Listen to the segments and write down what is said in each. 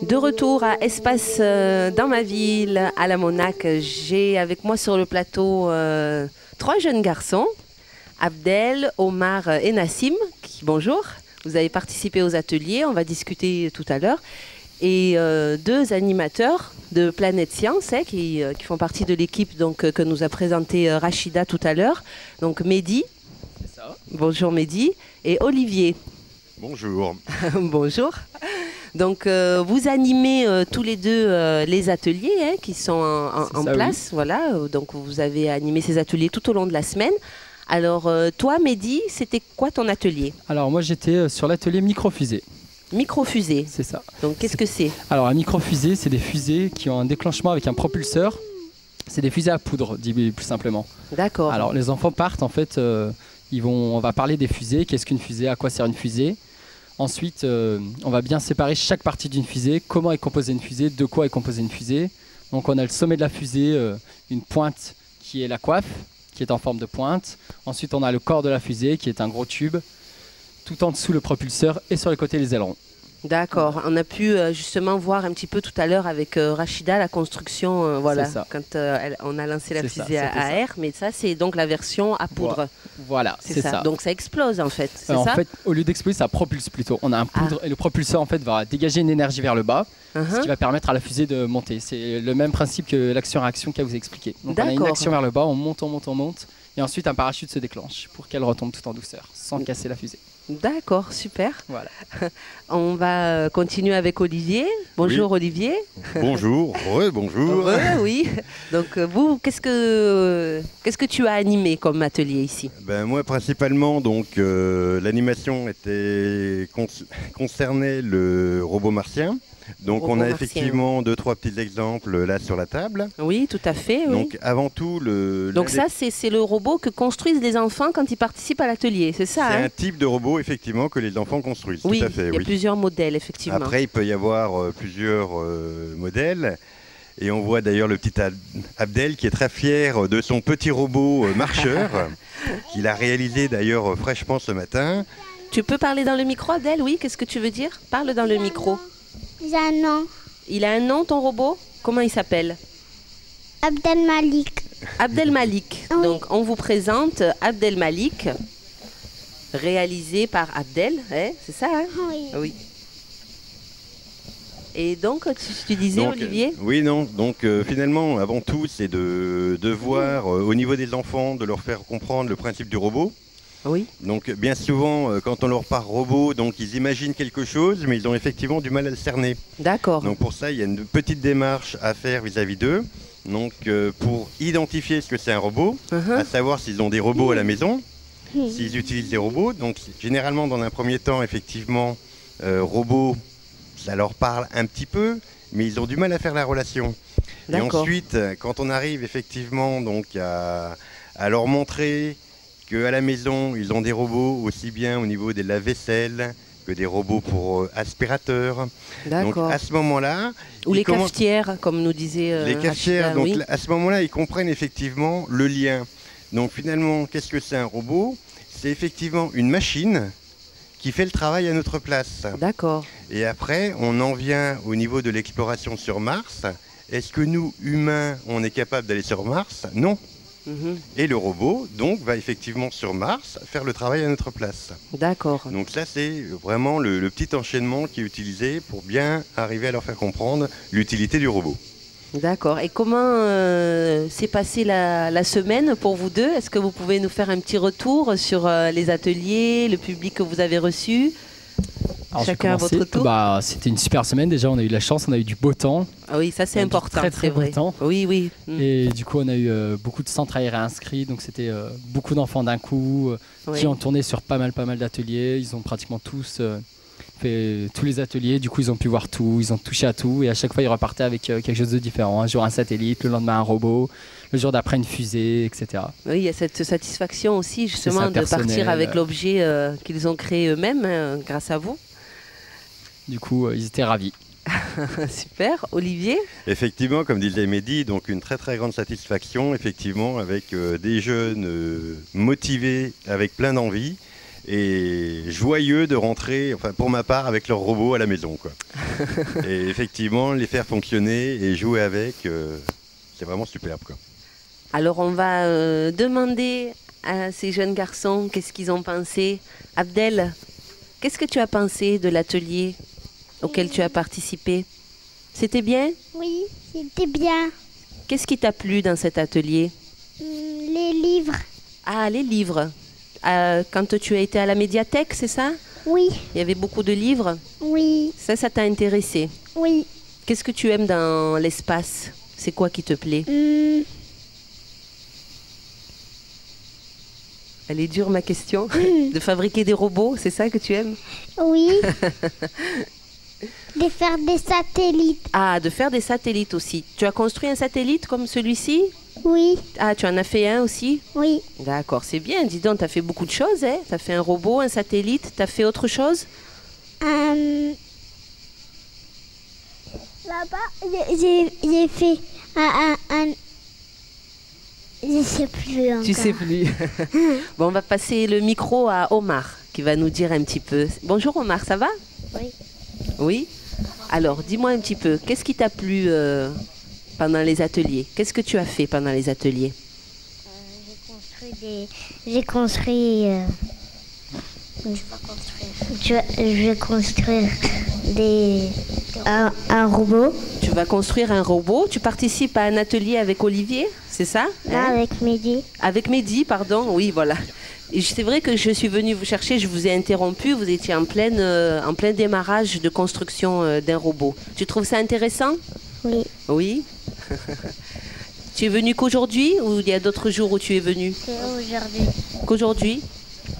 De retour à Espace dans ma ville, à la Monac, j'ai avec moi sur le plateau 3 jeunes garçons, Abdel, Omar et Nassim. Bonjour, vous avez participé aux ateliers, on va discuter tout à l'heure. Et 2 animateurs de Planète Science qui font partie de l'équipe que nous a présenté Rachida tout à l'heure. Donc Mehdi, c'est ça. Bonjour Mehdi, et Olivier. Bonjour. Bonjour. Donc vous animez tous les deux les ateliers qui sont en place. Oui. Voilà. Donc vous avez animé ces ateliers tout au long de la semaine. Alors toi Mehdi, c'était quoi ton atelier? Alors moi j'étais sur l'atelier microfusée. Microfusée. C'est ça. Donc qu'est-ce que c'est? Alors un microfusée, c'est des fusées qui ont un déclenchement avec un propulseur. C'est des fusées à poudre, dit plus simplement. D'accord. Alors les enfants partent en fait, on va parler des fusées. Qu'est-ce qu'une fusée? À quoi sert une fusée? Ensuite, on va bien séparer chaque partie d'une fusée, comment est composée une fusée, de quoi est composée une fusée. Donc on a le sommet de la fusée, une pointe qui est la coiffe, qui est en forme de pointe. Ensuite, on a le corps de la fusée qui est un gros tube, tout en dessous le propulseur et sur les côtés les ailerons. D'accord, on a pu justement voir un petit peu tout à l'heure avec Rachida la construction, voilà, quand on a lancé la fusée à air, mais ça c'est donc la version à poudre. Voilà, c'est ça. Donc ça explose en fait, c'est ça? En fait, au lieu d'exploser, ça propulse plutôt. On a un poudre et le propulseur en fait va dégager une énergie vers le bas, ce qui va permettre à la fusée de monter. C'est le même principe que l'action-réaction qu'elle vous a expliqué. Donc on a une action vers le bas, on monte, et ensuite un parachute se déclenche pour qu'elle retombe tout en douceur, sans casser la fusée. D'accord, super. Voilà. On va continuer avec Olivier. Bonjour Olivier. Bonjour, bonjour. Oui. Donc vous, qu'est-ce que tu as animé comme atelier ici? Ben, moi principalement, donc l'animation concernait le robot martien. Donc on a effectivement 2-3 petits exemples là sur la table. Oui, tout à fait. Oui. Donc avant tout Donc ça c'est le robot que construisent les enfants quand ils participent à l'atelier, c'est ça? C'est un type de robot effectivement que les enfants construisent. Oui, tout à fait. Il y a plusieurs modèles effectivement. Après il peut y avoir plusieurs modèles. Et on voit d'ailleurs le petit Abdel qui est très fier de son petit robot marcheur qu'il a réalisé d'ailleurs fraîchement ce matin. Tu peux parler dans le micro Abdel? Oui, qu'est-ce que tu veux dire? Parle dans le micro. Il a un nom. Il a un nom ton robot? Comment il s'appelle? Abdel Malik. Abdel Malik. Oui. Donc on vous présente Abdel Malik, réalisé par Abdel, c'est ça hein? Oui. Et donc, tu disais, Olivier? Oui, non. Donc, finalement, avant tout, c'est de voir, au niveau des enfants, de leur faire comprendre le principe du robot. Oui. Donc, bien souvent, quand on leur parle robot, donc, ils imaginent quelque chose, mais ils ont effectivement du mal à le cerner. D'accord. Donc, pour ça, il y a une petite démarche à faire vis-à-vis d'eux. Donc, pour identifier ce que c'est un robot, à savoir s'ils ont des robots à la maison, s'ils utilisent des robots. Donc, généralement, dans un premier temps, effectivement, robots, ça leur parle un petit peu, mais ils ont du mal à faire la relation. Et ensuite, quand on arrive effectivement donc à leur montrer qu'à la maison, ils ont des robots aussi bien au niveau des lave-vaisselle que des robots pour aspirateurs. Donc à ce moment-là... Ou les cafetières, comme nous disait les cafetières, donc oui. À ce moment-là, ils comprennent effectivement le lien. Donc finalement, qu'est-ce que c'est un robot? C'est effectivement une machine qui fait le travail à notre place. D'accord. Et après, on en vient au niveau de l'exploration sur Mars. Est-ce que nous, humains, on est capable d'aller sur Mars? Non. Et le robot, donc, va effectivement sur Mars faire le travail à notre place. D'accord. Donc ça, c'est vraiment le petit enchaînement qui est utilisé pour bien arriver à leur faire comprendre l'utilité du robot. D'accord. Et comment s'est passée la semaine pour vous deux? Est-ce que vous pouvez nous faire un petit retour sur les ateliers, le public que vous avez reçu? Alors, chacun à votre tour. C'était une super semaine déjà, on a eu la chance, on a eu du beau temps. Ah oui, ça c'est important, très très beau temps. Oui, oui. Et du coup on a eu beaucoup de centres aérés inscrits, donc c'était beaucoup d'enfants d'un coup qui ont tourné sur pas mal d'ateliers. Ils ont pratiquement tous fait tous les ateliers, du coup ils ont pu voir tout, ils ont touché à tout et à chaque fois ils repartaient avec quelque chose de différent. Un jour un satellite, le lendemain un robot, le jour d'après une fusée, etc. Oui, il y a cette satisfaction aussi justement de partir avec l'objet qu'ils ont créé eux-mêmes grâce à vous. Du coup, ils étaient ravis. Super. Olivier? Effectivement, comme disait Mehdi, donc une très très grande satisfaction, effectivement, avec des jeunes motivés, avec plein d'envie et joyeux de rentrer, enfin pour ma part, avec leur robot à la maison, quoi. Et effectivement, les faire fonctionner et jouer avec, c'est vraiment superbe, quoi. Alors on va demander à ces jeunes garçons qu'est-ce qu'ils ont pensé. Abdel, qu'est-ce que tu as pensé de l'atelier auquel tu as participé? C'était bien? Oui, c'était bien. Qu'est-ce qui t'a plu dans cet atelier? Les livres. Ah, les livres. Quand tu as été à la médiathèque, c'est ça? Oui, Il y avait beaucoup de livres. oui, Ça t'a intéressé. oui. Qu'est-ce que tu aimes dans l'espace? C'est quoi qui te plaît? Elle est dure ma question. De fabriquer des robots, c'est ça que tu aimes? Oui. De faire des satellites. Ah, de faire des satellites aussi. Tu as construit un satellite comme celui-ci? Oui, Ah, tu en as fait un aussi? oui. D'accord, c'est bien. Dis donc, tu as fait beaucoup de choses, hein? Tu as fait un robot, un satellite, tu as fait autre chose? Là-bas, j'ai fait un. Je sais plus encore. Tu sais plus. Bon, on va passer le micro à Omar, qui va nous dire un petit peu. Bonjour Omar, ça va? Oui. Oui? Alors, dis-moi un petit peu, qu'est-ce qui t'a plu pendant les ateliers? Qu'est-ce que tu as fait pendant les ateliers? J'ai construit. Je vais construire un robot. Tu vas construire un robot. Tu participes à un atelier avec Olivier, c'est ça? Là, Hein? avec Mehdi. Avec Mehdi, pardon. Oui, voilà. Et c'est vrai que je suis venue vous chercher, je vous ai interrompu. Vous étiez en plein démarrage de construction d'un robot. Tu trouves ça intéressant? Oui. Oui. Tu es venu qu'aujourd'hui ou il y a d'autres jours où tu es venu? C'est aujourd'hui. Qu'aujourd'hui?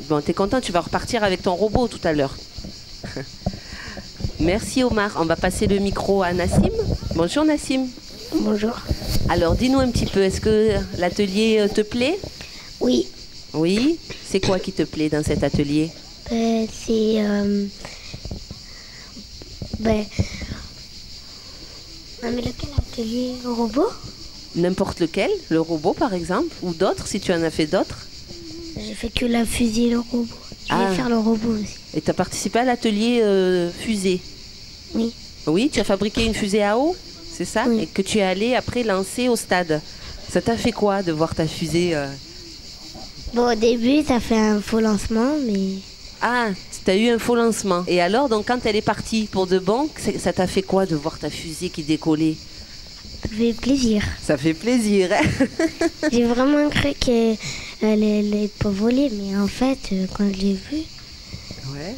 Bon, t'es content, tu vas repartir avec ton robot tout à l'heure. Merci Omar. On va passer le micro à Nassim. Bonjour Nassim. Bonjour. Alors dis-nous un petit peu, est-ce que l'atelier te plaît? Oui. Oui. C'est quoi qui te plaît dans cet atelier? C'est. Mais lequel atelier robot? N'importe lequel, le robot par exemple, ou d'autres si tu en as fait d'autres. J'ai fait que la fusée et le robot. Je vais faire le robot aussi. Et tu as participé à l'atelier fusée? Oui. Oui, tu as fabriqué une fusée à eau, c'est ça? Oui. Et que tu es allé après lancer au stade. Ça t'a fait quoi de voir ta fusée Bon, au début, ça fait un faux lancement, mais. Ah, tu as eu un faux lancement. Et alors, donc, quand elle est partie pour de bon, ça t'a fait quoi de voir ta fusée qui décollait? Ça fait plaisir. Ça fait plaisir, hein? J'ai vraiment cru qu'elle allait pas voler, mais en fait, quand je l'ai vue, Ouais.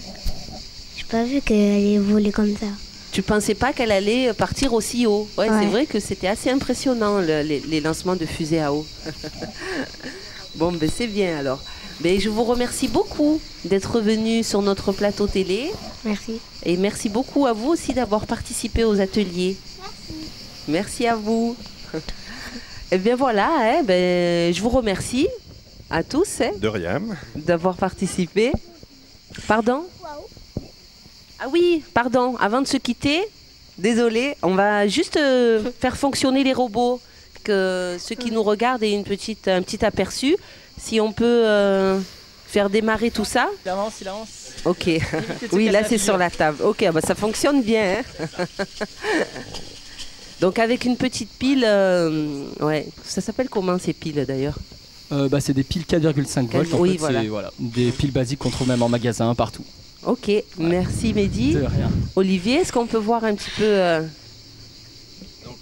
j'ai pas vu qu'elle allait voler comme ça. Tu pensais pas qu'elle allait partir aussi haut? Ouais, Ouais. c'est vrai que c'était assez impressionnant, les lancements de fusées à eau. Bon, ben c'est bien alors. Ben, je vous remercie beaucoup d'être venu sur notre plateau télé. Merci. Et merci beaucoup à vous aussi d'avoir participé aux ateliers. Merci à vous. Et bien voilà, hein, ben, je vous remercie à tous hein, De rien. d'avoir participé. Pardon? Ah oui, pardon, avant de se quitter, désolé, on va juste faire fonctionner les robots, que ceux qui nous regardent aient un petit aperçu. Si on peut faire démarrer tout ça. Silence. Ok. Oui, là c'est sur la table. Ok, bah, ça fonctionne bien. Hein. Donc avec une petite pile, ouais, ça s'appelle comment ces piles d'ailleurs? C'est des piles 4,5 volts. Oui, fait, voilà. c'est des piles basiques qu'on trouve même en magasin, partout. Ok, merci Mehdi. De rien. Olivier, est-ce qu'on peut voir un petit peu Donc,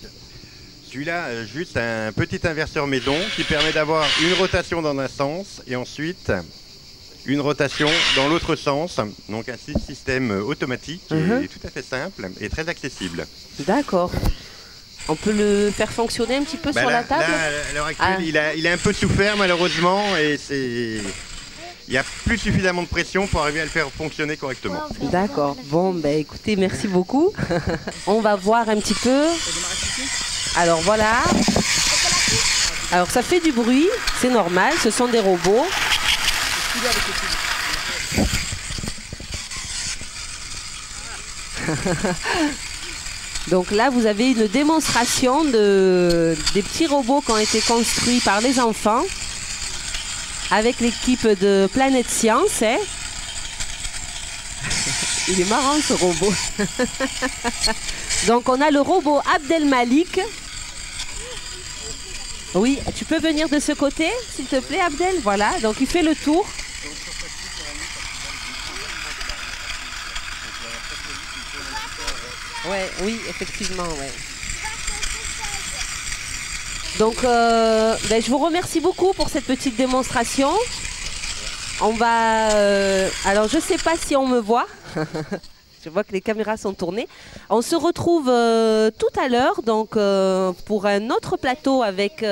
celui-là, juste un petit inverseur maison qui permet d'avoir une rotation dans un sens et ensuite une rotation dans l'autre sens. Donc un système automatique qui est tout à fait simple et très accessible. D'accord. On peut le faire fonctionner un petit peu sur la table? Là, à l'heure actuelle, il a un peu souffert malheureusement et il n'y a plus suffisamment de pression pour arriver à le faire fonctionner correctement. D'accord. Bon, ben écoutez, merci beaucoup. On va voir un petit peu. Alors voilà. Alors ça fait du bruit, c'est normal, ce sont des robots. Donc là, vous avez une démonstration des petits robots qui ont été construits par les enfants avec l'équipe de Planète Science. Hein. Il est marrant ce robot. Donc on a le robot Abdelmalik. Oui, tu peux venir de ce côté, s'il te plaît, Abdel. Voilà, donc il fait le tour. Ouais, oui, effectivement, ouais. Donc, je vous remercie beaucoup pour cette petite démonstration. On va... alors, je ne sais pas si on me voit. Je vois que les caméras sont tournées. On se retrouve tout à l'heure donc pour un autre plateau avec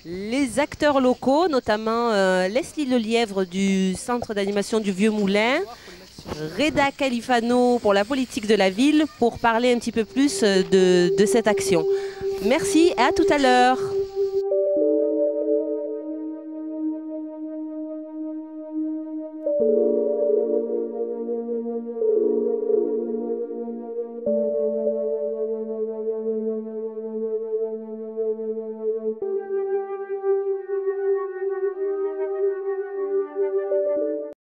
les acteurs locaux, notamment Leslie Lelièvre du Centre d'animation du Vieux Moulin, Reda Califano pour la politique de la ville, pour parler un petit peu plus de cette action. Merci et à tout à l'heure.